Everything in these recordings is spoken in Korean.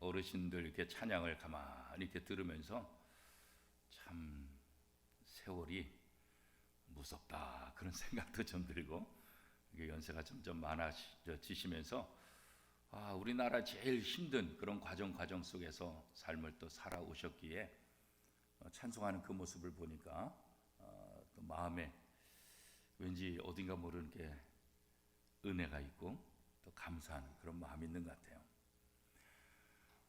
어르신들 이렇게 찬양을 가만히 이렇게 들으면서 참 세월이 무섭다 그런 생각도 좀 들고, 이게 연세가 점점 많아지시면서 우리나라 제일 힘든 그런 과정 속에서 삶을 또 살아오셨기에 찬송하는 그 모습을 보니까 또 마음에 왠지 어딘가 모르게 은혜가 있고 또 감사하는 그런 마음이 있는 것 같아요.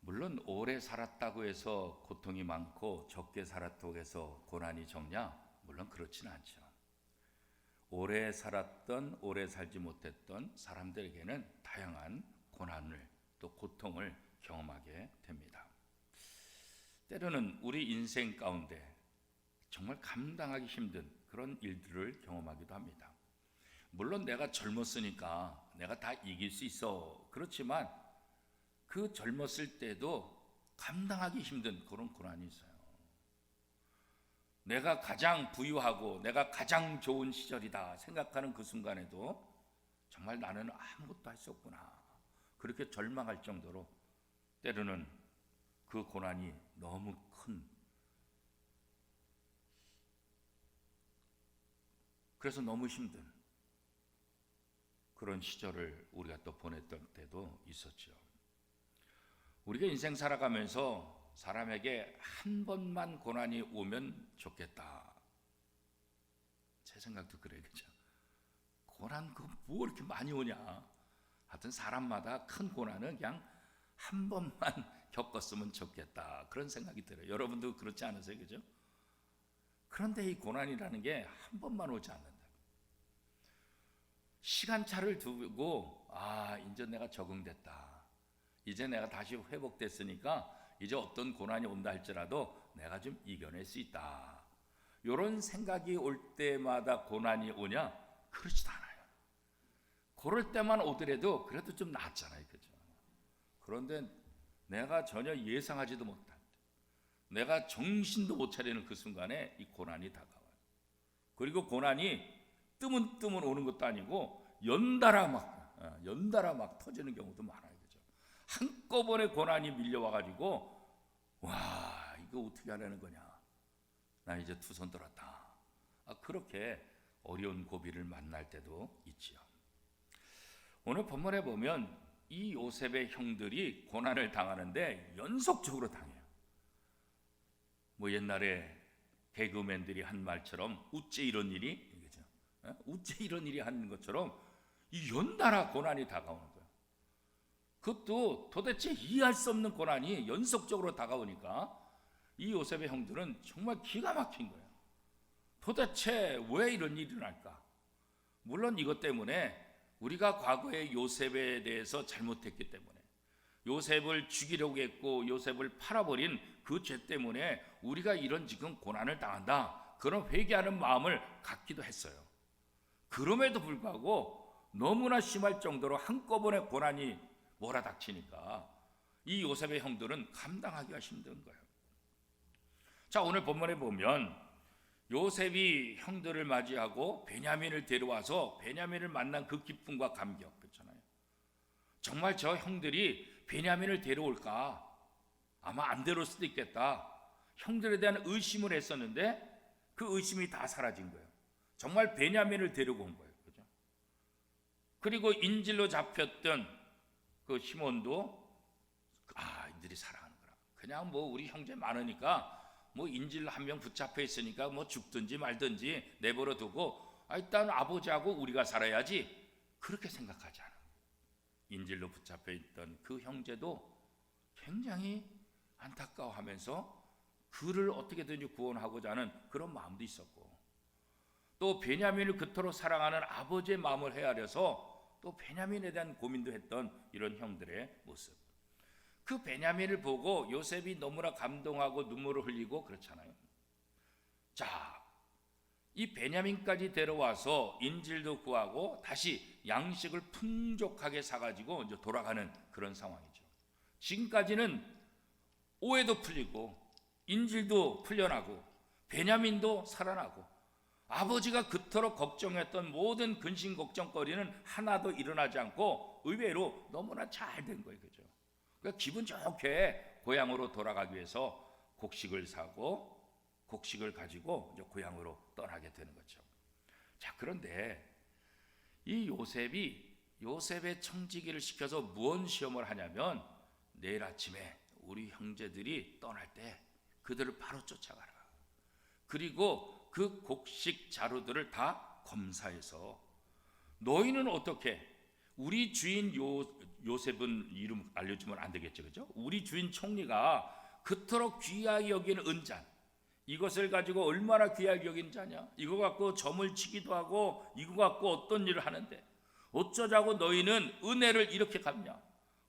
물론 오래 살았다고 해서 고통이 많고 적게 살았다고 해서 고난이 적냐? 물론 그렇지는 않죠. 오래 살았던 오래 살지 못했던 사람들에게는 다양한 고난을 또 고통을 경험하게 됩니다. 때로는 우리 인생 가운데 정말 감당하기 힘든 그런 일들을 경험하기도 합니다. 물론 내가 젊었으니까 내가 다 이길 수 있어. 그렇지만 그 젊었을 때도 감당하기 힘든 그런 고난이 있어요. 내가 가장 부유하고 내가 가장 좋은 시절이다 생각하는 그 순간에도 정말 나는 아무것도 할 수 없구나, 그렇게 절망할 정도로 때로는 그 고난이 너무 큰, 그래서 너무 힘든 그런 시절을 우리가 또 보냈던 때도 있었죠. 우리가 인생 살아가면서 사람에게 한 번만 고난이 오면 좋겠다, 제 생각도 그래요. 그죠? 고난 그거 뭐 이렇게 많이 오냐. 하여튼 사람마다 큰 고난은 그냥 한 번만 겪었으면 좋겠다, 그런 생각이 들어요. 여러분도 그렇지 않으세요? 그죠? 그런데 이 고난이라는 게 한 번만 오지 않는다. 시간차를 두고 이제 내가 적응됐다, 이제 내가 다시 회복됐으니까 이제 어떤 고난이 온다 할지라도 내가 좀 이겨낼 수 있다, 이런 생각이 올 때마다 고난이 오냐? 그렇지도 않아요. 그럴 때만 오더라도 그래도 좀 낫잖아요. 그죠? 그런데 내가 전혀 예상하지도 못한, 내가 정신도 못 차리는 그 순간에 이 고난이 다가와요. 그리고 고난이 뜨문뜨문 오는 것도 아니고 연달아 막 터지는 경우도 많아요. 그죠? 한꺼번에 고난이 밀려와가지고 와, 이거 어떻게 하려는 거냐, 나 이제 두 손 들었다, 그렇게 어려운 고비를 만날 때도 있지요. 오늘 본문에 보면 이 요셉의 형들이 고난을 당하는데 연속적으로 당해요. 뭐 옛날에 개그맨들이 한 말처럼 우째 이런 일이, 그죠? 우째 이런 일이 하는 것처럼 이 연달아 고난이 다가오는 거예요. 그것도 도대체 이해할 수 없는 고난이 연속적으로 다가오니까 이 요셉의 형들은 정말 기가 막힌 거예요. 도대체 왜 이런 일이 일어날까? 물론 이것 때문에 우리가 과거에 요셉에 대해서 잘못했기 때문에, 요셉을 죽이려고 했고 요셉을 팔아버린 그 죄 때문에 우리가 이런 지금 고난을 당한다, 그런 회개하는 마음을 갖기도 했어요. 그럼에도 불구하고 너무나 심할 정도로 한꺼번에 고난이 몰아닥치니까 이 요셉의 형들은 감당하기가 힘든 거예요. 자, 오늘 본문에 보면 요셉이 형들을 맞이하고 베냐민을 데려와서 베냐민을 만난 그 기쁨과 감격, 그렇잖아요. 정말 저 형들이 베냐민을 데려올까? 아마 안 데려올 수도 있겠다. 형들에 대한 의심을 했었는데 그 의심이 다 사라진 거예요. 정말 베냐민을 데리고 온 거예요. 그죠? 그리고 인질로 잡혔던 그 시몬도 이들이 사랑하는구나. 그냥 뭐 우리 형제 많으니까 뭐 인질 한 명 붙잡혀 있으니까 뭐 죽든지 말든지 내버려 두고 일단 아버지하고 우리가 살아야지, 그렇게 생각하지 않아요. 인질로 붙잡혀 있던 그 형제도 굉장히 안타까워하면서 그를 어떻게든지 구원하고자 하는 그런 마음도 있었고, 또 베냐민을 그토록 사랑하는 아버지의 마음을 헤아려서 또 베냐민에 대한 고민도 했던 이런 형들의 모습. 그 베냐민을 보고 요셉이 너무나 감동하고 눈물을 흘리고 그렇잖아요. 자, 이 베냐민까지 데려와서 인질도 구하고 다시 양식을 풍족하게 사가지고 이제 돌아가는 그런 상황이죠. 지금까지는 오해도 풀리고 인질도 풀려나고 베냐민도 살아나고 아버지가 그토록 걱정했던 모든 근심 걱정거리는 하나도 일어나지 않고 의외로 너무나 잘 된 거예요. 그죠? 그러니까 기분 좋게 고향으로 돌아가기 위해서 곡식을 사고 곡식을 가지고 이제 고향으로 떠나게 되는 거죠. 자, 그런데 이 요셉의 청지기를 시켜서 무언 시험을 하냐면 내일 아침에 우리 형제들이 떠날 때 그들을 바로 쫓아가라. 그리고 그 곡식 자루들을 다 검사해서 너희는 어떻게 우리 주인 요셉은 이름 알려주면 안 되겠죠, 그죠? 우리 주인 총리가 그토록 귀하게 여기는 은잔, 이것을 가지고 얼마나 귀하게 여긴 자냐? 이거 갖고 점을 치기도 하고 이거 갖고 어떤 일을 하는데 어쩌자고 너희는 은혜를 이렇게 갚냐?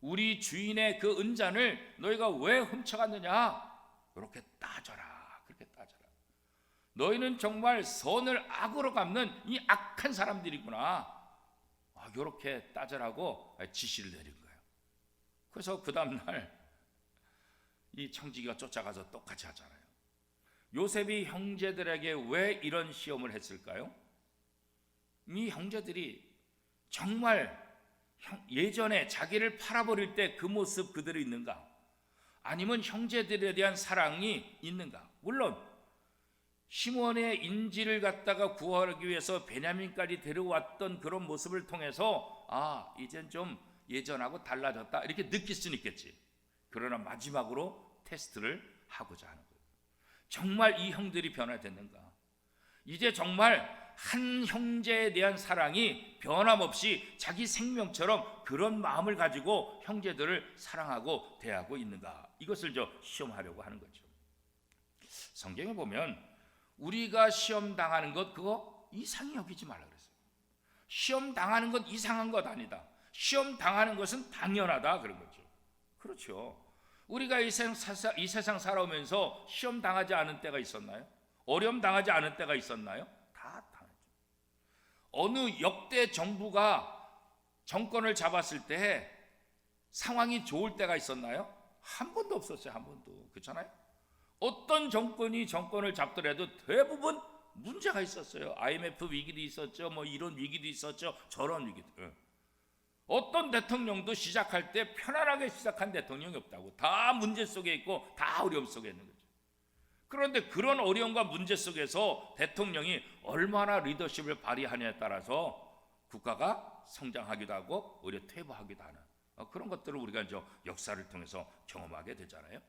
우리 주인의 그 은잔을 너희가 왜 훔쳐갔느냐? 그렇게 따져라. 그렇게 따져라. 너희는 정말 선을 악으로 갚는 이 악한 사람들이구나. 이렇게 따져라고 지시를 내린 거예요. 그래서 그 다음날 이 청지기가 쫓아가서 똑같이 하잖아요. 요셉이 형제들에게 왜 이런 시험을 했을까요? 이 형제들이 정말 예전에 자기를 팔아버릴 때 그 모습 그대로 있는가? 아니면 형제들에 대한 사랑이 있는가? 물론 시몬의 인질을 갖다가 구하기 위해서 베냐민까지 데려왔던 그런 모습을 통해서 이젠 좀 예전하고 달라졌다 이렇게 느낄 수는 있겠지. 그러나 마지막으로 테스트를 하고자 하는 거예요. 정말 이 형들이 변화됐는가? 이제 정말 한 형제에 대한 사랑이 변함없이 자기 생명처럼 그런 마음을 가지고 형제들을 사랑하고 대하고 있는가? 이것을 시험하려고 하는 거죠. 성경에 보면 우리가 시험 당하는 것 그거 이상히 여기지 말라 그랬어요. 시험 당하는 것 이상한 것 아니다. 시험 당하는 것은 당연하다 그런 거죠. 그렇죠. 우리가 이 세상 살아오면서 시험 당하지 않은 때가 있었나요? 어려움 당하지 않은 때가 있었나요? 다 당했죠. 어느 역대 정부가 정권을 잡았을 때 상황이 좋을 때가 있었나요? 한 번도 없었어요. 한 번도. 그렇잖아요? 어떤 정권이 정권을 잡더라도 대부분 문제가 있었어요. IMF 위기도 있었죠. 이런 위기도 있었죠. 저런 위기도. 어떤 대통령도 시작할 때 편안하게 시작한 대통령이 없다고. 다 문제 속에 있고 다 어려움 속에 있는 거죠. 그런데 그런 어려움과 문제 속에서 대통령이 얼마나 리더십을 발휘하냐에 따라서 국가가 성장하기도 하고 오히려 퇴보하기도 하는 그런 것들을 우리가 역사를 통해서 경험하게 되잖아요.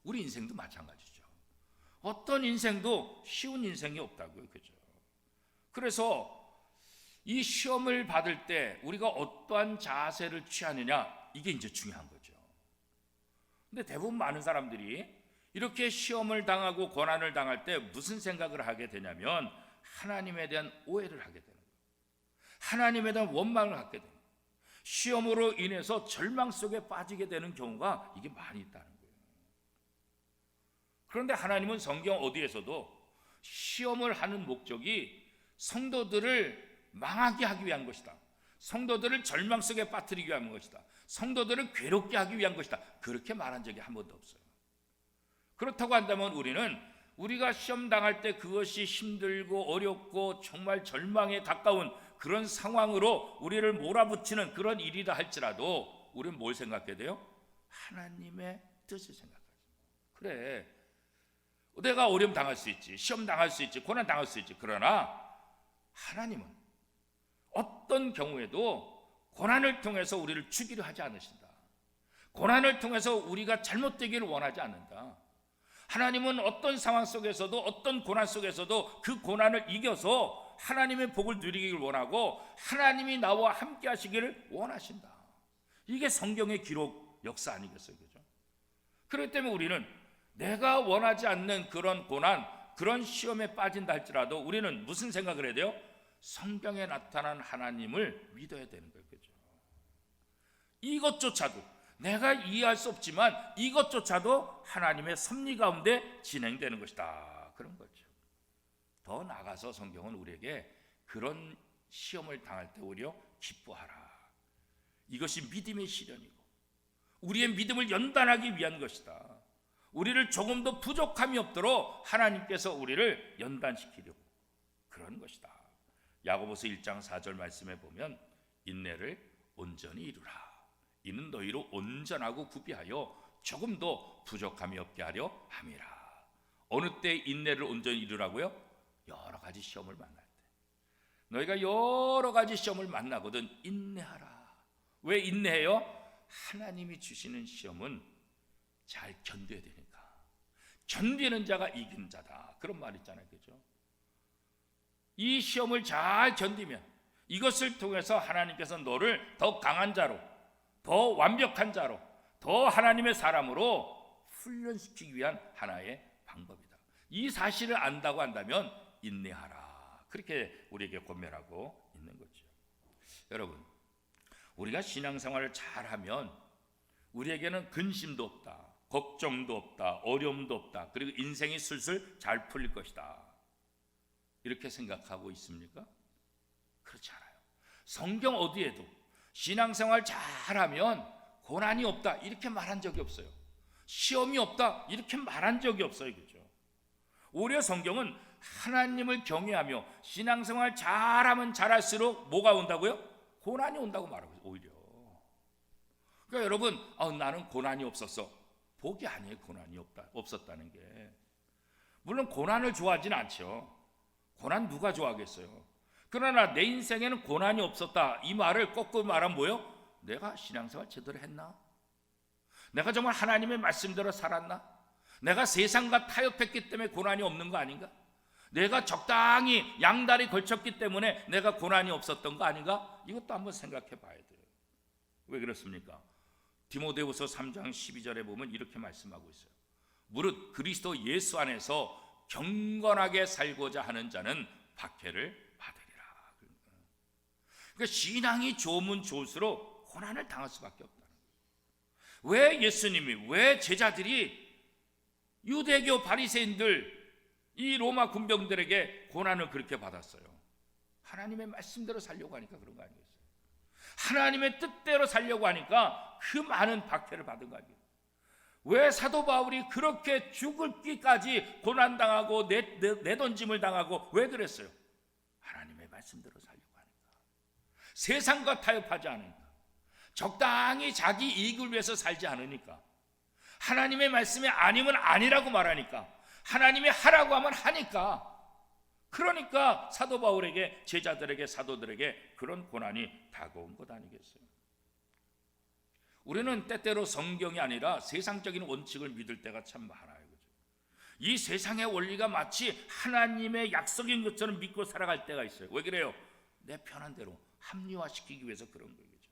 우리 인생도 마찬가지죠. 어떤 인생도 쉬운 인생이 없다고요. 그죠? 그래서 이 시험을 받을 때 우리가 어떠한 자세를 취하느냐 이게 이제 중요한 거죠. 근데 대부분 많은 사람들이 이렇게 시험을 당하고 고난을 당할 때 무슨 생각을 하게 되냐면 하나님에 대한 오해를 하게 되는 거예요. 하나님에 대한 원망을 갖게 됩니다. 시험으로 인해서 절망 속에 빠지게 되는 경우가 이게 많이 있다는 거예요. 그런데 하나님은 성경 어디에서도 시험을 하는 목적이 성도들을 망하게 하기 위한 것이다. 성도들을 절망 속에 빠뜨리기 위한 것이다. 성도들을 괴롭게 하기 위한 것이다. 그렇게 말한 적이 한 번도 없어요. 그렇다고 한다면 우리가 시험 당할 때 그것이 힘들고 어렵고 정말 절망에 가까운 그런 상황으로 우리를 몰아붙이는 그런 일이다 할지라도 우리는 뭘 생각해야 돼요? 하나님의 뜻을 생각하죠. 그래, 내가 어려움 당할 수 있지, 시험 당할 수 있지, 고난 당할 수 있지. 그러나 하나님은 어떤 경우에도 고난을 통해서 우리를 죽이려 하지 않으신다. 고난을 통해서 우리가 잘못되기를 원하지 않는다. 하나님은 어떤 상황 속에서도 어떤 고난 속에서도 그 고난을 이겨서 하나님의 복을 누리기를 원하고 하나님이 나와 함께 하시기를 원하신다. 이게 성경의 기록 역사 아니겠어요? 그죠? 그렇기 때문에 우리는 내가 원하지 않는 그런 고난, 그런 시험에 빠진다 할지라도 우리는 무슨 생각을 해야 돼요? 성경에 나타난 하나님을 믿어야 되는 거예요. 그죠? 이것조차도 내가 이해할 수 없지만 이것조차도 하나님의 섭리 가운데 진행되는 것이다. 그런 거죠. 더 나아가서 성경은 우리에게 그런 시험을 당할 때 오히려 기뻐하라. 이것이 믿음의 시련이고 우리의 믿음을 연단하기 위한 것이다. 우리를 조금 더 부족함이 없도록 하나님께서 우리를 연단시키려고 그런 것이다. 야고보서 1장 4절 말씀에 보면 인내를 온전히 이루라. 이는 너희로 온전하고 구비하여 조금도 부족함이 없게 하려 함이라. 어느 때 인내를 온전히 이루라고요? 여러 가지 시험을 만날 때. 너희가 여러 가지 시험을 만나거든 인내하라. 왜 인내해요? 하나님이 주시는 시험은 잘 견뎌야 되니까. 견디는 자가 이긴 자다, 그런 말 있잖아요, 그죠? 이 시험을 잘 견디면 이것을 통해서 하나님께서 너를 더 강한 자로, 더 완벽한 자로, 더 하나님의 사람으로 훈련시키기 위한 하나의 방법이다. 이 사실을 안다고 한다면 인내하라, 그렇게 우리에게 권면하고 있는 거죠. 여러분, 우리가 신앙생활을 잘하면 우리에게는 근심도 없다, 걱정도 없다, 어려움도 없다, 그리고 인생이 슬슬 잘 풀릴 것이다, 이렇게 생각하고 있습니까? 그렇지 않아요. 성경 어디에도 신앙생활 잘하면 고난이 없다 이렇게 말한 적이 없어요. 시험이 없다 이렇게 말한 적이 없어요, 그렇죠? 오히려 성경은 하나님을 경외하며 신앙생활 잘하면 잘할수록 뭐가 온다고요? 고난이 온다고 말하고 있어요, 오히려. 그러니까 여러분, 나는 고난이 없었어, 복이 아니에요. 고난이 없었다는 게. 물론 고난을 좋아하지는 않죠. 고난 누가 좋아하겠어요? 그러나 내 인생에는 고난이 없었다, 이 말을 거꾸로 말하면 뭐예요? 내가 신앙생활 제대로 했나? 내가 정말 하나님의 말씀대로 살았나? 내가 세상과 타협했기 때문에 고난이 없는 거 아닌가? 내가 적당히 양다리 걸쳤기 때문에 내가 고난이 없었던 거 아닌가? 이것도 한번 생각해 봐야 돼요. 왜 그렇습니까? 디모데후서 3장 12절에 보면 이렇게 말씀하고 있어요. 무릇 그리스도 예수 안에서 경건하게 살고자 하는 자는 박해를 받으리라. 그러니까 신앙이 좋으면 좋을수록 고난을 당할 수밖에 없다는 거예요. 왜 예수님이, 왜 제자들이 유대교 바리새인들, 이 로마 군병들에게 고난을 그렇게 받았어요? 하나님의 말씀대로 살려고 하니까 그런 거 아니겠어요? 하나님의 뜻대로 살려고 하니까 그 많은 박해를 받은 거 아니에요? 왜 사도 바울이 그렇게 죽을 끼까지 고난당하고 내던짐을 당하고 왜 그랬어요? 하나님의 말씀대로 살려고 하니까. 세상과 타협하지 않으니까. 적당히 자기 이익을 위해서 살지 않으니까. 하나님의 말씀이 아니면 아니라고 말하니까. 하나님이 하라고 하면 하니까. 그러니까 사도 바울에게, 제자들에게, 사도들에게 그런 고난이 다가온 것 아니겠어요? 우리는 때때로 성경이 아니라 세상적인 원칙을 믿을 때가 참 많아요, 그죠? 이 세상의 원리가 마치 하나님의 약속인 것처럼 믿고 살아갈 때가 있어요. 왜 그래요? 내 편한 대로 합리화시키기 위해서 그런 거예요, 그죠?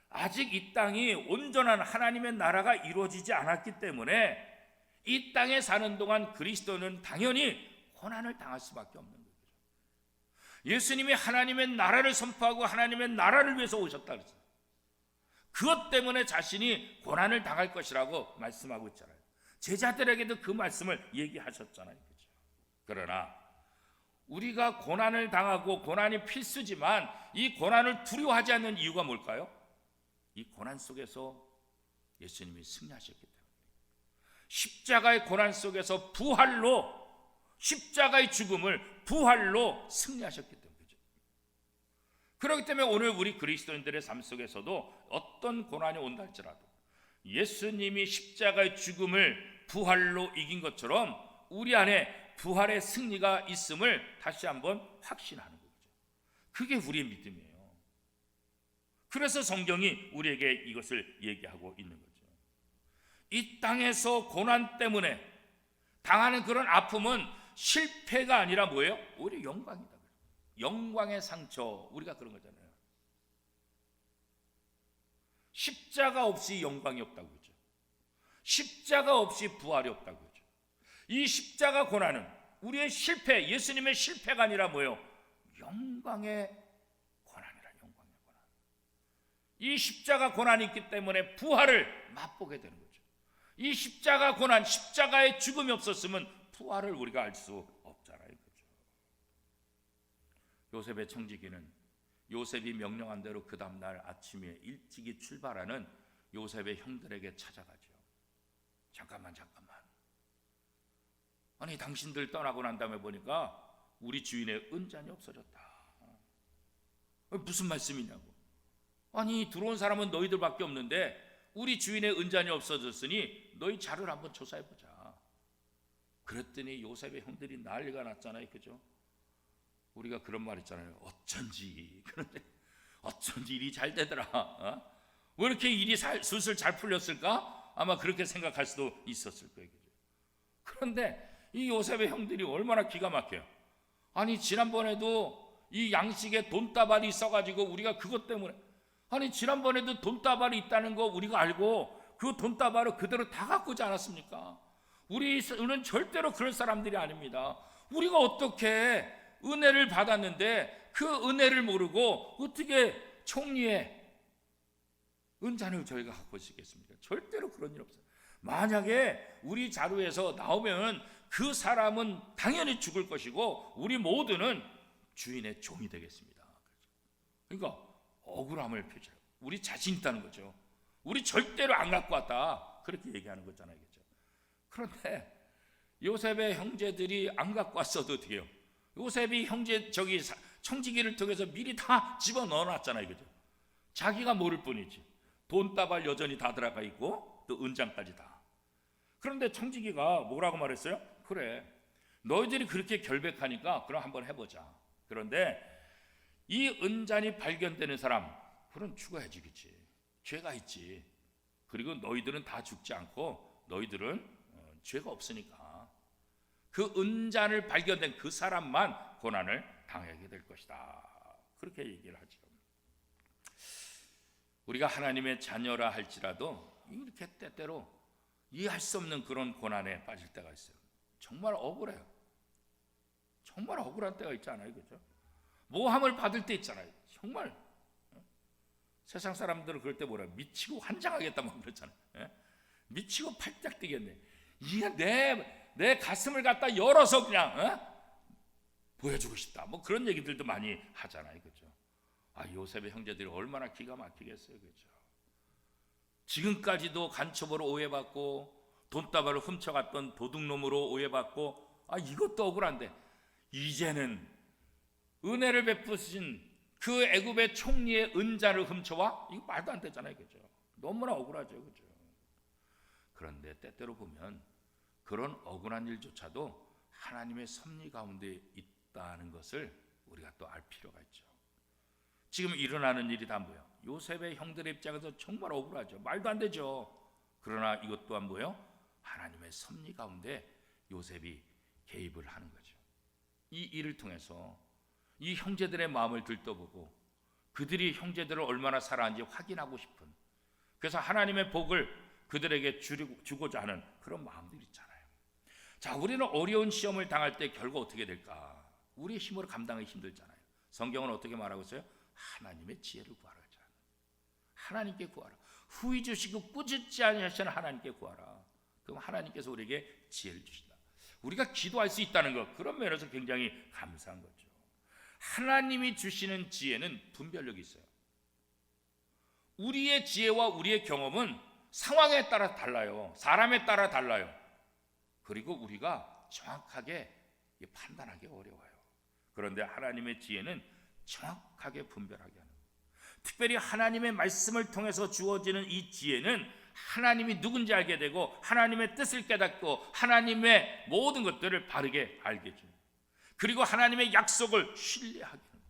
아직 이 땅이 온전한 하나님의 나라가 이루어지지 않았기 때문에 이 땅에 사는 동안 그리스도는 당연히 고난을 당할 수밖에 없는 거죠. 예수님이 하나님의 나라를 선포하고 하나님의 나라를 위해서 오셨다 그랬어요. 그것 때문에 자신이 고난을 당할 것이라고 말씀하고 있잖아요. 제자들에게도 그 말씀을 얘기하셨잖아요, 그렇죠? 그러나 우리가 고난을 당하고 고난이 필수지만 이 고난을 두려워하지 않는 이유가 뭘까요? 이 고난 속에서 예수님이 승리하셨기 때문에. 십자가의 고난 속에서 부활로, 십자가의 죽음을 부활로 승리하셨기 때문이죠. 그렇기 때문에 오늘 우리 그리스도인들의 삶 속에서도 어떤 고난이 온다 할지라도 예수님이 십자가의 죽음을 부활로 이긴 것처럼 우리 안에 부활의 승리가 있음을 다시 한번 확신하는 거죠. 그게 우리의 믿음이에요. 그래서 성경이 우리에게 이것을 얘기하고 있는 거죠. 이 땅에서 고난 때문에 당하는 그런 아픔은 실패가 아니라 뭐예요? 오히려 영광이다. 영광의 상처, 우리가 그런 거잖아요. 십자가 없이 영광이 없다고 그러죠. 십자가 없이 부활이 없다고 그러죠. 이 십자가 고난은 우리의 실패, 예수님의 실패가 아니라 뭐예요? 영광의 고난이라. 영광의 고난. 이 십자가 고난이 있기 때문에 부활을 맛보게 되는 거죠. 이 십자가 고난, 십자가의 죽음이 없었으면 부활을 우리가 알 수 없잖아요, 그렇죠? 요셉의 청지기는 요셉이 명령한 대로 그 다음날 아침에 일찍이 출발하는 요셉의 형들에게 찾아가죠. 잠깐만. 아니, 당신들 떠나고 난 다음에 보니까 우리 주인의 은잔이 없어졌다. 무슨 말씀이냐고. 아니 들어온 사람은 너희들밖에 없는데 우리 주인의 은잔이 없어졌으니 너희 자를 한번 조사해보자. 그랬더니 요셉의 형들이 난리가 났잖아요. 그죠? 우리가 그런 말 있잖아요. 어쩐지. 그런데 어쩐지 일이 잘 되더라. 왜 이렇게 일이 슬슬 잘 풀렸을까? 아마 그렇게 생각할 수도 있었을 거예요. 그죠? 그런데 이 요셉의 형들이 얼마나 기가 막혀요. 아니 지난번에도 이 양식에 돈다발이 있어가지고 우리가 그것 때문에, 아니 지난번에도 돈다발이 있다는 거 우리가 알고 그 돈다발을 그대로 다 갖고 오지 않았습니까? 우리는 절대로 그런 사람들이 아닙니다. 우리가 어떻게 은혜를 받았는데 그 은혜를 모르고 어떻게 총리의 은잔을 저희가 갖고 있겠습니까? 절대로 그런 일 없어요. 만약에 우리 자루에서 나오면 그 사람은 당연히 죽을 것이고 우리 모두는 주인의 종이 되겠습니다. 그러니까 억울함을 표시해요. 우리 자신 있다는 거죠. 우리 절대로 안 갖고 왔다. 그렇게 얘기하는 거잖아요. 그렇죠? 그런데 요셉의 형제들이 안 갖고 왔어도 돼요. 요셉이 청지기를 통해서 미리 다 집어넣어 놨잖아요. 그죠? 자기가 모를 뿐이지. 돈다발 여전히 다 들어가 있고 또 은장까지 다. 그런데 청지기가 뭐라고 말했어요? 그래, 너희들이 그렇게 결백하니까 그럼 한번 해보자. 그런데 이 은잔이 발견되는 사람, 그럼 죽어야지. 그치? 죄가 있지. 그리고 너희들은 다 죽지 않고 너희들은 죄가 없으니까 그 은잔을 발견된 그 사람만 고난을 당하게 될 것이다. 그렇게 얘기를 하죠. 우리가 하나님의 자녀라 할지라도 이렇게 때때로 이해할 수 없는 그런 고난에 빠질 때가 있어요. 정말 억울해요. 정말 억울한 때가 있잖아요. 그죠? 모함을 받을 때 있잖아요. 정말 세상 사람들은 그럴 때 뭐라 미치고 환장하겠다 막 그렇잖아요. 미치고 팔짝 뛰겠네. 이게 내 가슴을 갖다 열어서 그냥 보여주고 싶다. 뭐 그런 얘기들도 많이 하잖아요. 그죠? 요셉의 형제들이 얼마나 기가 막히겠어요. 그죠? 지금까지도 간첩으로 오해받고 돈다발을 훔쳐갔던 도둑놈으로 오해받고 이것도 억울한데 이제는 은혜를 베푸신 그 애굽의 총리의 은자를 훔쳐와? 이거 말도 안 되잖아요. 그죠? 너무나 억울하죠. 그죠? 그런데 때때로 보면 그런 억울한 일조차도 하나님의 섭리 가운데 있다는 것을 우리가 또 알 필요가 있죠. 지금 일어나는 일이 다 뭐예요? 요셉의 형들의 입장에서 정말 억울하죠. 말도 안 되죠. 그러나 이것 또한 뭐예요? 하나님의 섭리 가운데 요셉이 개입을 하는 거죠. 이 일을 통해서 이 형제들의 마음을 들떠보고 그들이 형제들을 얼마나 사랑하는지 확인하고 싶은, 그래서 하나님의 복을 그들에게 주고자 하는 그런 마음들이 있잖아요. 자, 우리는 어려운 시험을 당할 때 결국 어떻게 될까? 우리의 힘으로 감당하기 힘들잖아요. 성경은 어떻게 말하고 있어요? 하나님의 지혜를 구하라. 하나님께 구하라. 후히 주시고 꾸짖지 아니하시는 하나님께 구하라. 그럼 하나님께서 우리에게 지혜를 주신다. 우리가 기도할 수 있다는 것, 그런 면에서 굉장히 감사한 거죠. 하나님이 주시는 지혜는 분별력이 있어요. 우리의 지혜와 우리의 경험은 상황에 따라 달라요. 사람에 따라 달라요. 그리고 우리가 정확하게 판단하기 어려워요. 그런데 하나님의 지혜는 정확하게 분별하게 하는 거예요. 특별히 하나님의 말씀을 통해서 주어지는 이 지혜는 하나님이 누군지 알게 되고 하나님의 뜻을 깨닫고 하나님의 모든 것들을 바르게 알게 해줍니다. 그리고 하나님의 약속을 신뢰하게 합니다.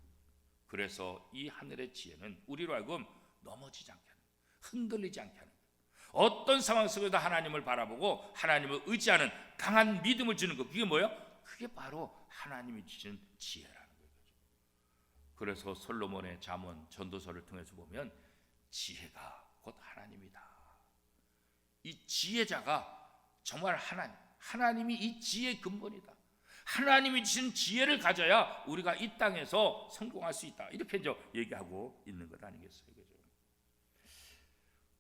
그래서 이 하늘의 지혜는 우리로 하여금 넘어지지 않게 하는, 흔들리지 않게 하는, 어떤 상황 속에도 하나님을 바라보고 하나님을 의지하는 강한 믿음을 주는 것, 그게 뭐예요? 그게 바로 하나님이 주신 지혜라는 거죠. 그래서 솔로몬의 잠언 전도서를 통해서 보면 지혜가 곧 하나님이다. 이 지혜자가 정말 하나님이 이 지혜의 근본이다. 하나님이 주신 지혜를 가져야 우리가 이 땅에서 성공할 수 있다. 이렇게 이제 얘기하고 있는 것 아니겠어요? 그죠?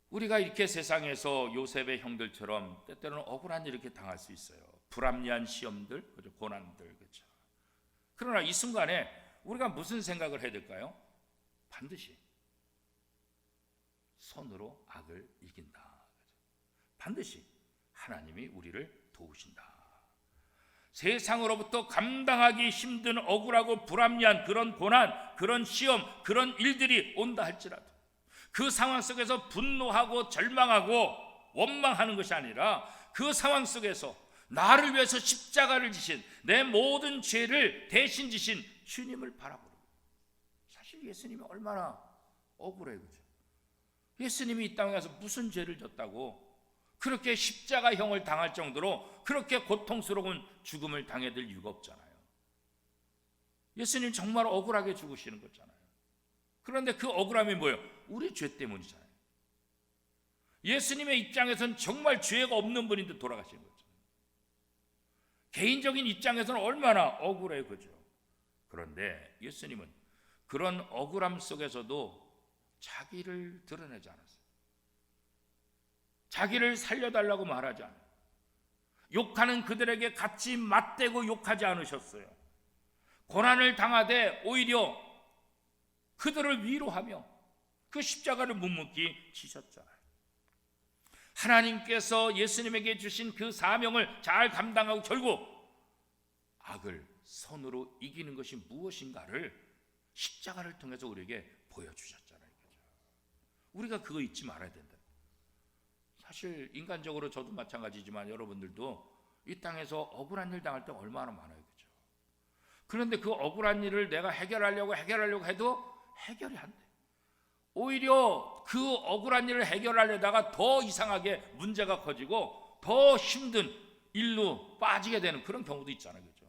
우리가 이렇게 세상에서 요셉의 형들처럼 때때로는 억울한 일 이렇게 당할 수 있어요. 불합리한 시험들, 그죠? 고난들, 그렇죠. 그러나 이 순간에 우리가 무슨 생각을 해야 될까요? 반드시 손으로 악을 이긴다. 반드시 하나님이 우리를 도우신다. 세상으로부터 감당하기 힘든 억울하고 불합리한 그런 고난, 그런 시험, 그런 일들이 온다 할지라도 그 상황 속에서 분노하고 절망하고 원망하는 것이 아니라 그 상황 속에서 나를 위해서 십자가를 지신, 내 모든 죄를 대신 지신 주님을 바라보는 거예요. 사실 예수님이 얼마나 억울해요, 그죠? 예수님이 이 땅에 가서 무슨 죄를 졌다고 그렇게 십자가형을 당할 정도로 그렇게 고통스러운 죽음을 당해야 될 이유가 없잖아요. 예수님 정말 억울하게 죽으시는 거잖아요. 그런데 그 억울함이 뭐예요? 우리 죄 때문이잖아요. 예수님의 입장에서는 정말 죄가 없는 분인데 돌아가신 거죠. 개인적인 입장에서는 얼마나 억울해요, 그죠? 그런데 예수님은 그런 억울함 속에서도 자기를 드러내지 않았어요. 자기를 살려달라고 말하지 않아요. 욕하는 그들에게 같이 맞대고 욕하지 않으셨어요. 고난을 당하되 오히려 그들을 위로하며 그 십자가를 묵묵히 지셨잖아요. 하나님께서 예수님에게 주신 그 사명을 잘 감당하고 결국 악을 선으로 이기는 것이 무엇인가를 십자가를 통해서 우리에게 보여주셨잖아요. 우리가 그거 잊지 말아야 된다. 사실 인간적으로 저도 마찬가지지만 여러분들도 이 땅에서 억울한 일 당할 때 얼마나 많아요, 그죠? 그런데 그 억울한 일을 내가 해결하려고 해도 해결이 안 돼. 오히려 그 억울한 일을 해결하려다가 더 이상하게 문제가 커지고 더 힘든 일로 빠지게 되는 그런 경우도 있잖아요, 그죠?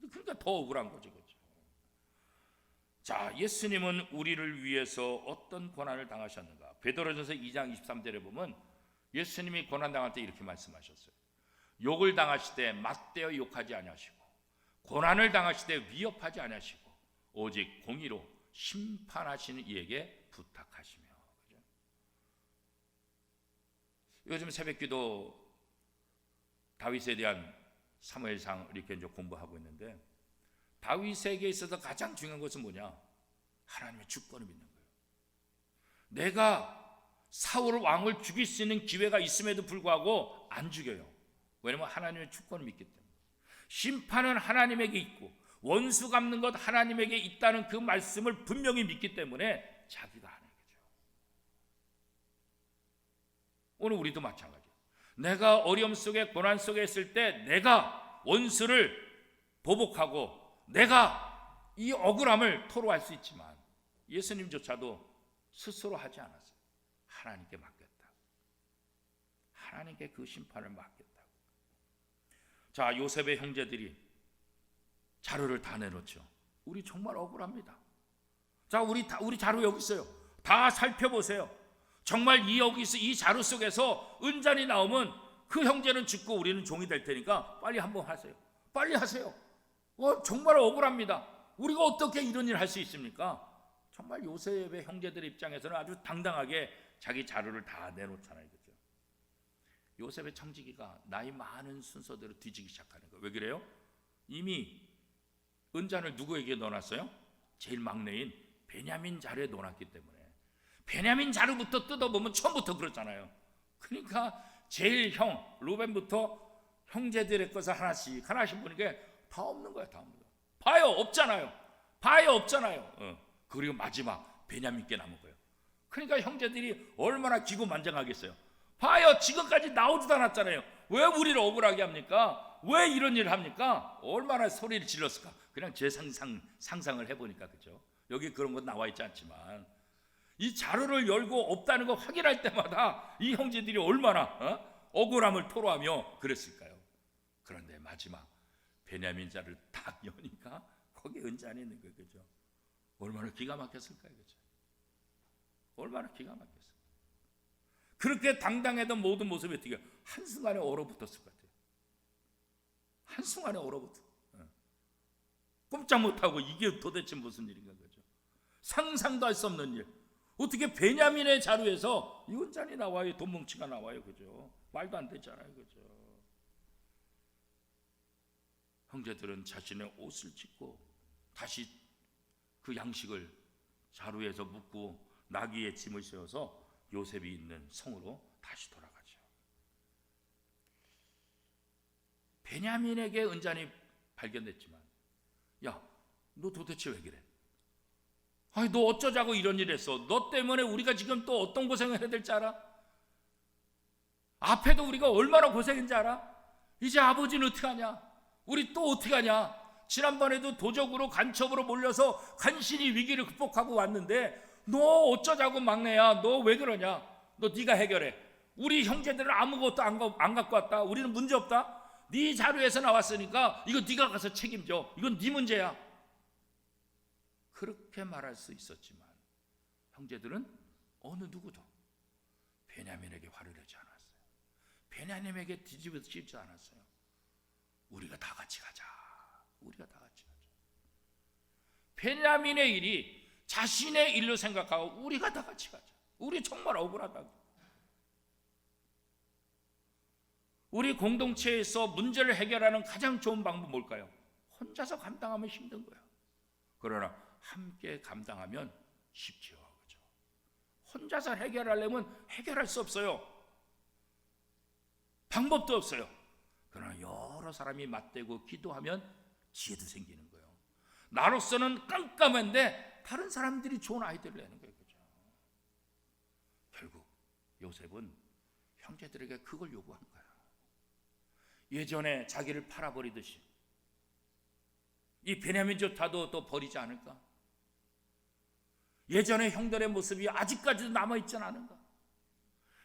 그러니까 더 억울한 거죠, 그죠? 자, 예수님은 우리를 위해서 어떤 고난을 당하셨는가? 베드로전서 2장 23절에 보면 예수님이 고난 당할 때 이렇게 말씀하셨어요. 욕을 당하실 때 맞대어 욕하지 아니하시고 고난을 당하실 때 위협하지 아니하시고 오직 공의로 심판하시는 이에게 부탁하시며. 그죠? 요즘 새벽기도 다윗에 대한 사무엘상 이렇게 이제 공부하고 있는데 다윗에게 있어서 가장 중요한 것은 뭐냐? 하나님의 주권을 믿는 거예요. 내가 사울 왕을 죽일 수 있는 기회가 있음에도 불구하고 안 죽여요. 왜냐하면 하나님의 주권을 믿기 때문에. 심판은 하나님에게 있고 원수 갚는 것 하나님에게 있다는 그 말씀을 분명히 믿기 때문에 자기가 하는 거죠. 오늘 우리도 마찬가지예요. 내가 어려움 속에 고난 속에 있을 때 내가 원수를 보복하고 내가 이 억울함을 토로할 수 있지만 예수님조차도 스스로 하지 않았어요. 하나님께 맡겼다. 하나님께 그 심판을 맡겼다. 자, 요셉의 형제들이 자료를 다 내놓죠. 우리 정말 억울합니다. 자, 우리 자료 여기 있어요. 다 살펴보세요. 정말 이 자료 속에서 은잔이 나오면 그 형제는 죽고 우리는 종이 될 테니까 빨리 한번 하세요. 빨리 하세요. 정말 억울합니다. 우리가 어떻게 이런 일을 할 수 있습니까? 정말 요셉의 형제들의 입장에서는 아주 당당하게 자기 자료를 다 내놓잖아요, 그죠? 요셉의 청지기가 나이 많은 순서대로 뒤지기 시작하는 거예요. 왜 그래요? 이미 은잔을 누구에게 넣어놨어요? 제일 막내인 베냐민 자루에 넣어놨기 때문에. 베냐민 자루부터 뜯어보면 처음부터 그렇잖아요. 그러니까 제일 형 루벤부터 형제들의 것을 하나씩 보니까 다 없는 거야, 다 없는 거야. 봐요, 없잖아요. 그리고 마지막 베냐민께 남은 거예요. 그러니까 형제들이 얼마나 기고만장하겠어요. 봐요, 지금까지 나오지도 않았잖아요. 왜 우리를 억울하게 합니까? 왜 이런 일을 합니까? 얼마나 소리를 질렀을까? 그냥 제 상상을 해보니까, 그죠? 여기 그런 건 나와 있지 않지만 이 자료를 열고 없다는 거 확인할 때마다 이 형제들이 얼마나 억울함을 토로하며 그랬을까요? 그런데 마지막 베냐민 자를 딱 여니까 거기에 은잔이 있는 거예요, 그죠? 얼마나 기가 막혔을까요, 그죠? 얼마나 기가 막혔을까요? 그렇게 당당했던 모든 모습이 어떻게 한순간에 얼어붙었을 것 같아요. 한순간에 얼어붙어. 꼼짝 못하고 이게 도대체 무슨 일인가, 그죠? 상상도 할 수 없는 일. 어떻게 베냐민의 자루에서 이 은잔이 나와요, 돈 뭉치가 나와요, 그죠? 말도 안 되잖아요, 그죠? 형제들은 자신의 옷을 찢고 다시 그 양식을 자루에서 묶고 나귀에 짐을 씌워서 요셉이 있는 성으로 다시 돌아가죠. 베냐민에게 은잔이 발견됐지만, 야, 너 도대체 왜 그래? 아니, 너 어쩌자고 이런 일 했어? 너 때문에 우리가 지금 또 어떤 고생을 해야 될지 알아? 앞에도 우리가 얼마나 고생했는지 알아? 이제 아버지는 어떻게 하냐? 우리 또 어떻게 하냐? 지난번에도 도적으로 간첩으로 몰려서 간신히 위기를 극복하고 왔는데 너 어쩌자고 막내야? 너 왜 그러냐? 너 네가 해결해. 우리 형제들은 아무것도 안 갖고 왔다. 우리는 문제 없다. 네 자료에서 나왔으니까 이거 네가 가서 책임져. 이건 네 문제야. 그렇게 말할 수 있었지만 형제들은 어느 누구도 베냐민에게 화를 내지 않았어요. 베냐민에게 뒤집어지지 않았어요. 우리가 다 같이 가자. 우리가 다 같이 가자. 베냐민의 일이 자신의 일로 생각하고 우리가 다 같이 가자. 우리 정말 억울하다고. 우리 공동체에서 문제를 해결하는 가장 좋은 방법은 뭘까요? 혼자서 감당하면 힘든 거예요. 그러나 함께 감당하면 쉽죠. 그렇죠? 혼자서 해결하려면 해결할 수 없어요. 방법도 없어요. 그러나 여러 사람이 맞대고 기도하면 지혜도 생기는 거예요. 나로서는 깜깜한데 다른 사람들이 좋은 아이디어를 내는 거예요. 그렇죠? 결국 요셉은 형제들에게 그걸 요구한 거예요. 예전에 자기를 팔아버리듯이 이 베냐민조차도 또 버리지 않을까? 예전의 형들의 모습이 아직까지도 남아있지 않은가?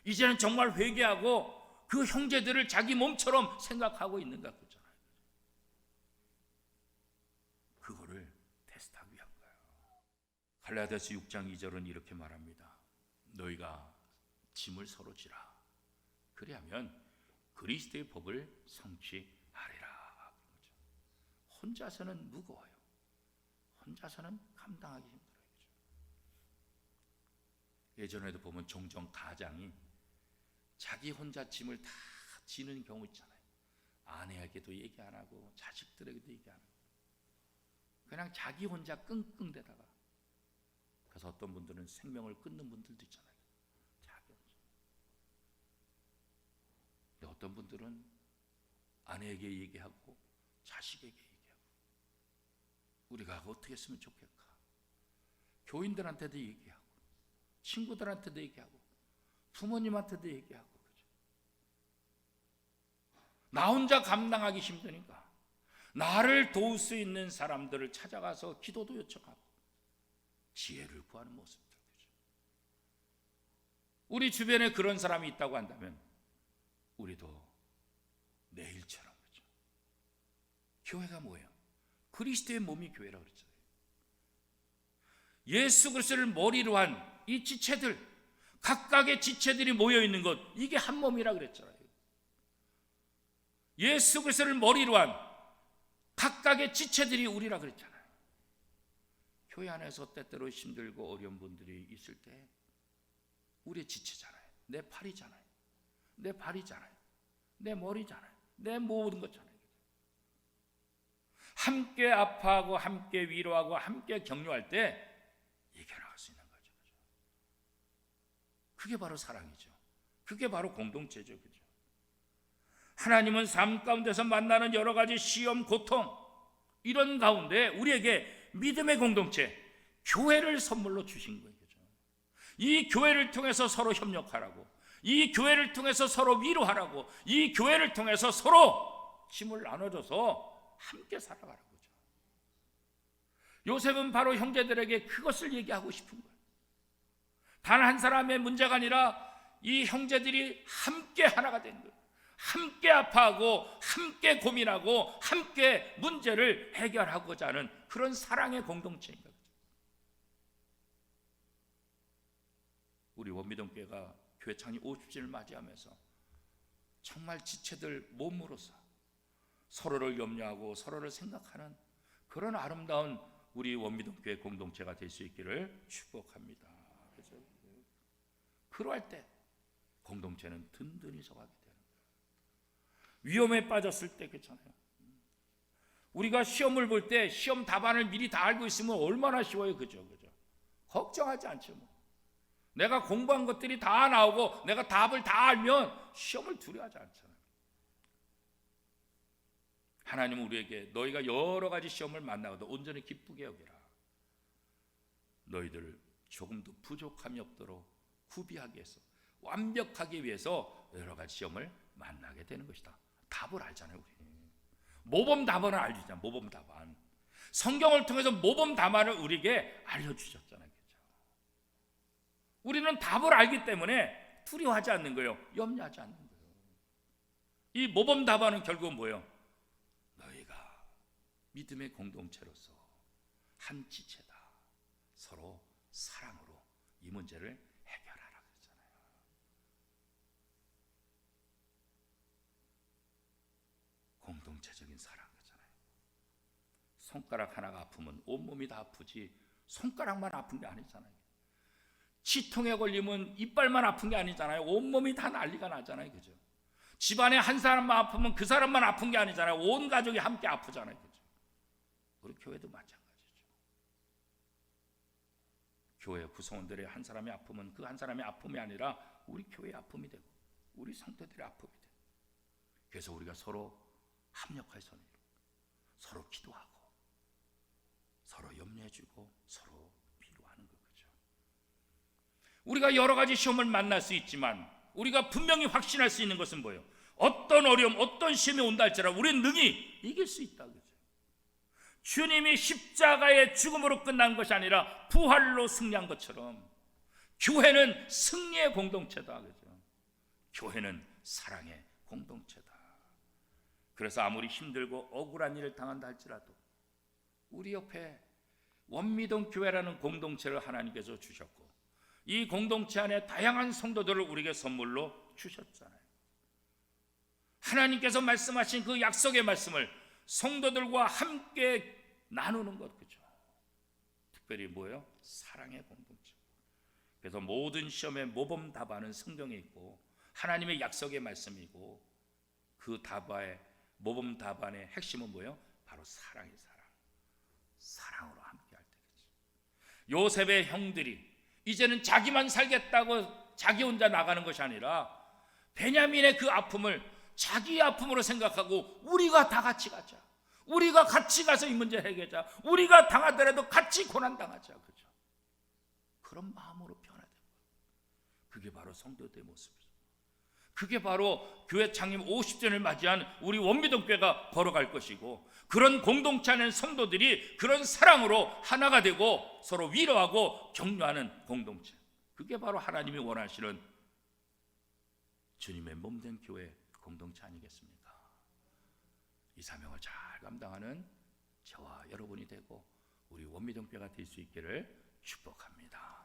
이제는 정말 회개하고 그 형제들을 자기 몸처럼 생각하고 있는가? 그렇잖아요. 그거를 테스트하기 위한 거예요. 갈라디아서 6장 2절은 이렇게 말합니다. 너희가 짐을 서로 지라. 그리하면 그리스도의 법을 성취하리라. 혼자서는 무거워요. 혼자서는 감당하기 힘들어요. 예전에도 보면 종종 가장이 자기 혼자 짐을 다 지는 경우 있잖아요. 아내에게도 얘기 안 하고 자식들에게도 얘기 안 하고 그냥 자기 혼자 끙끙대다가 그래서 어떤 분들은 생명을 끊는 분들도 있잖아요. 자기 혼자. 근데 어떤 분들은 아내에게 얘기하고 자식에게 얘기하고 우리가 어떻게 했으면 좋겠까? 교인들한테도 얘기하고 친구들한테도 얘기하고 부모님한테도 얘기하고 그렇죠? 나 혼자 감당하기 힘드니까 나를 도울 수 있는 사람들을 찾아가서 기도도 요청하고 지혜를 구하는 모습들 그렇죠? 우리 주변에 그런 사람이 있다고 한다면 우리도 내일처럼 그렇죠? 교회가 뭐예요? 그리스도의 몸이 교회라고 그랬죠. 예수 그리스도를 머리로 한 이 지체들 각각의 지체들이 모여 있는 것 이게 한 몸이라 그랬잖아요. 예수 그리스도를 머리로 한 각각의 지체들이 우리라 그랬잖아요. 교회 안에서 때때로 힘들고 어려운 분들이 있을 때 우리의 지체잖아요. 내 팔이잖아요. 내 발이잖아요. 내 머리잖아요. 내 모든 것잖아요. 함께 아파하고 함께 위로하고 함께 격려할 때 이겨나갈 수 있는 거죠. 그게 바로 사랑이죠. 그게 바로 공동체죠. 그죠? 하나님은 삶 가운데서 만나는 여러 가지 시험, 고통 이런 가운데 우리에게 믿음의 공동체, 교회를 선물로 주신 거예요. 그죠? 이 교회를 통해서 서로 협력하라고, 이 교회를 통해서 서로 위로하라고, 이 교회를 통해서 서로 힘을 나눠줘서 함께 살아가라고. 그죠? 요셉은 바로 형제들에게 그것을 얘기하고 싶은 거예요. 단 한 사람의 문제가 아니라 이 형제들이 함께 하나가 되는 거예요. 함께 아파하고 함께 고민하고 함께 문제를 해결하고자 하는 그런 사랑의 공동체인 거죠. 우리 원미동교회가 교회 창립 50주년을 맞이하면서 정말 지체들 몸으로서 서로를 염려하고 서로를 생각하는 그런 아름다운 우리 원미동교회 공동체가 될 수 있기를 축복합니다. 그래서 그러할 때 공동체는 든든히 서가게 되는 거예요. 위험에 빠졌을 때 괜찮아요. 우리가 시험을 볼 때 시험 답안을 미리 다 알고 있으면 얼마나 쉬워요. 그죠? 걱정하지 않죠. 뭐. 내가 공부한 것들이 다 나오고 내가 답을 다 알면 시험을 두려워하지 않잖아요. 하나님은 우리에게 너희가 여러 가지 시험을 만나고도 온전히 기쁘게 여기라. 너희들 조금도 부족함이 없도록 구비하기 위해서, 완벽하기 위해서 여러 가지 시험을 만나게 되는 것이다. 답을 알잖아요. 우리 모범 답안을 알려주잖아요. 모범 답안. 성경을 통해서 모범 답안을 우리에게 알려주셨잖아요. 그렇죠? 우리는 답을 알기 때문에 두려워하지 않는 거예요. 염려하지 않는 거예요. 이 모범 답안은 결국은 뭐예요? 너희가 믿음의 공동체로서 한 지체다. 서로 사랑으로 이 문제를 해결하라 그랬잖아요. 공동체적인 사랑 그잖아요. 손가락 하나가 아프면 온몸이 다 아프지 손가락만 아픈 게 아니잖아요. 치통에 걸리면 이빨만 아픈 게 아니잖아요. 온몸이 다 난리가 나잖아요. 그죠? 집안에 한 사람만 아프면 그 사람만 아픈 게 아니잖아요. 온 가족이 함께 아프잖아요. 그죠? 우리 교회도 마찬가지죠. 교회 구성원들의 한 사람이 아프면 그 한 사람의 아픔이 아니라 우리 교회의 아픔이 되고 우리 성도들의 아픔이 되고, 그래서 우리가 서로 합력해서 서로 기도하고 서로 염려해주고 서로 위로하는 거죠. 우리가 여러 가지 시험을 만날 수 있지만 우리가 분명히 확신할 수 있는 것은 뭐예요? 어떤 어려움, 어떤 시험이 온다 할지라도 우리는 능히 이길 수 있다. 그죠? 주님이 십자가의 죽음으로 끝난 것이 아니라 부활로 승리한 것처럼 교회는 승리의 공동체다. 그죠? 교회는 사랑의 공동체다. 그래서 아무리 힘들고 억울한 일을 당한다 할지라도 우리 옆에 원미동 교회라는 공동체를 하나님께서 주셨고 이 공동체 안에 다양한 성도들을 우리에게 선물로 주셨잖아요. 하나님께서 말씀하신 그 약속의 말씀을 성도들과 함께 나누는 것, 그죠? 특별히 뭐예요? 사랑의 공동체. 그래서 모든 시험의 모범 답안은 성경에 있고 하나님의 약속의 말씀이고 그 답안의 모범 답안의 핵심은 뭐예요? 바로 사랑이 사랑으로 함께 할 때. 요셉의 형들이 이제는 자기만 살겠다고 자기 혼자 나가는 것이 아니라 베냐민의 그 아픔을 자기의 아픔으로 생각하고 우리가 다 같이 가자. 우리가 같이 가서 이 문제 해결하자. 우리가 당하더라도 같이 고난당하자. 그죠? 그런 마음으로 변화된 거예요. 그게 바로 성도들의 모습이죠. 그게 바로 교회 창립 50주년을 맞이한 우리 원미동교회가 걸어갈 것이고, 그런 공동체 안에 성도들이 그런 사랑으로 하나가 되고 서로 위로하고 격려하는 공동체, 그게 바로 하나님이 원하시는 주님의 몸된 교회 공동체 아니겠습니까? 이 사명을 잘 감당하는 저와 여러분이 되고 우리 원미동교회가 될 수 있기를 축복합니다.